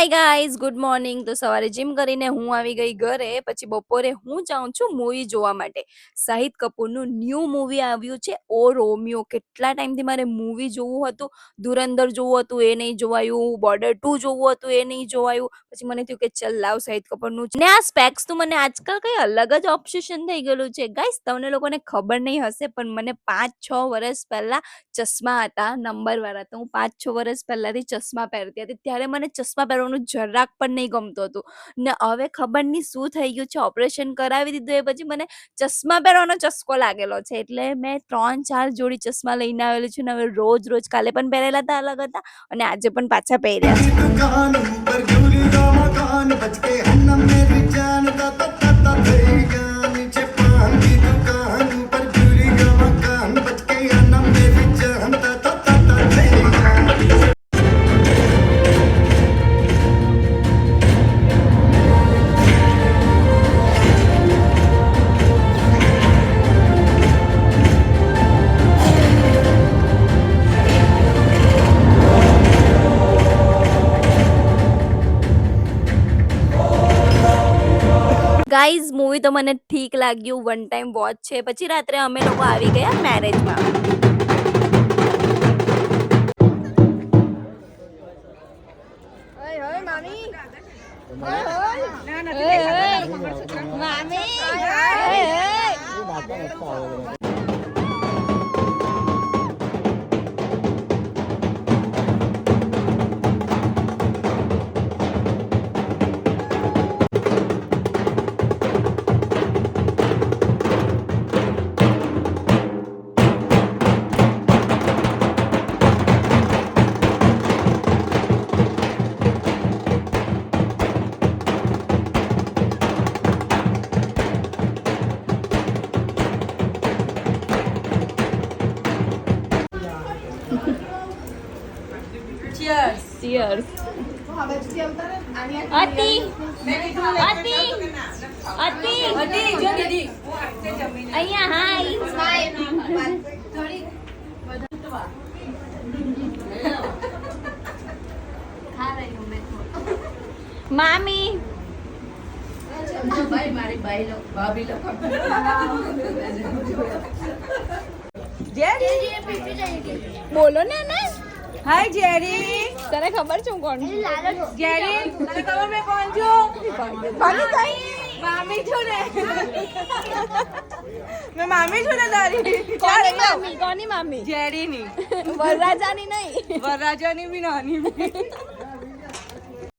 Hi guys, good morning. તો સવારે gym કરીને હું આવી ગઈ ઘરે. પછી બપોરે હું જાઉં છું મૂવી જોવા માટે. શાહિદ કપૂરનું ન્યૂ મૂવી આવ્યું છે ઓ રોમિયો. કેટલા ટાઈમથી મારે મૂવી જોવું હતું, ધુરંધર જોવું હતું, એ નહીં જોવાયું. બોર્ડર 2 જોવું હતું, એ નહીં જોવાયું. પછી મને થયું કે ચલ લાવ શાહિદ કપૂરનું. ને આ સ્પેક્સ તો મને આજકાલ કઈ અલગ જ ઓબ્સેશન થઈ ગયેલું છે ગાઈઝ. તમને લોકોને ખબર નહીં હશે, પણ મને 5-6 વર્ષ પહેલા ચશ્મા હતા નંબરવાળા. તો હું 5-6 વર્ષ પહેલાથી ચશ્મા પહેરતી હતી. ત્યારે મને ચશ્મા પહેરવાનું જરાક પણ નહીં ગમતું હતું. ને હવે ખબર નહીં શું થઈ ગયું છે, ઓપરેશન કરાવી દીધું એ પછી મને ચશ્મા પહેરવાનો ચસ્કો લાગેલો છે. એટલે મેં 3-4 જોડી ચશ્મા લઈને આવેલી છું. ને હવે રોજ કાલે પણ પહેરેલા હતા, અલગ હતા, અને આજે પણ પાછા ગાઈઝ મૂવી તો મને ઠીક લાગ્યું, વન ટાઈમ વોચ છે. પછી રાત્રે અમે લોકો આવી ગયા મેરેજમાં. Cheers. Ati. જો દીદી. અહીંયા હાય. ખા રહી હું મેં. મામી. ભાઈ મારી ભાઈ લો ભાભી લો. બોલો ને ને. હાય જેરી, તને ખબર છે હું કોણ છું? જેરી, તને ખબર મેં કોણ છું? મામી છું ને. મેં મામી છું ને તારી. કોની મામી? કોની મામી? જેરીની. વરરાજાની નહીં. વરરાજાની બી નાની.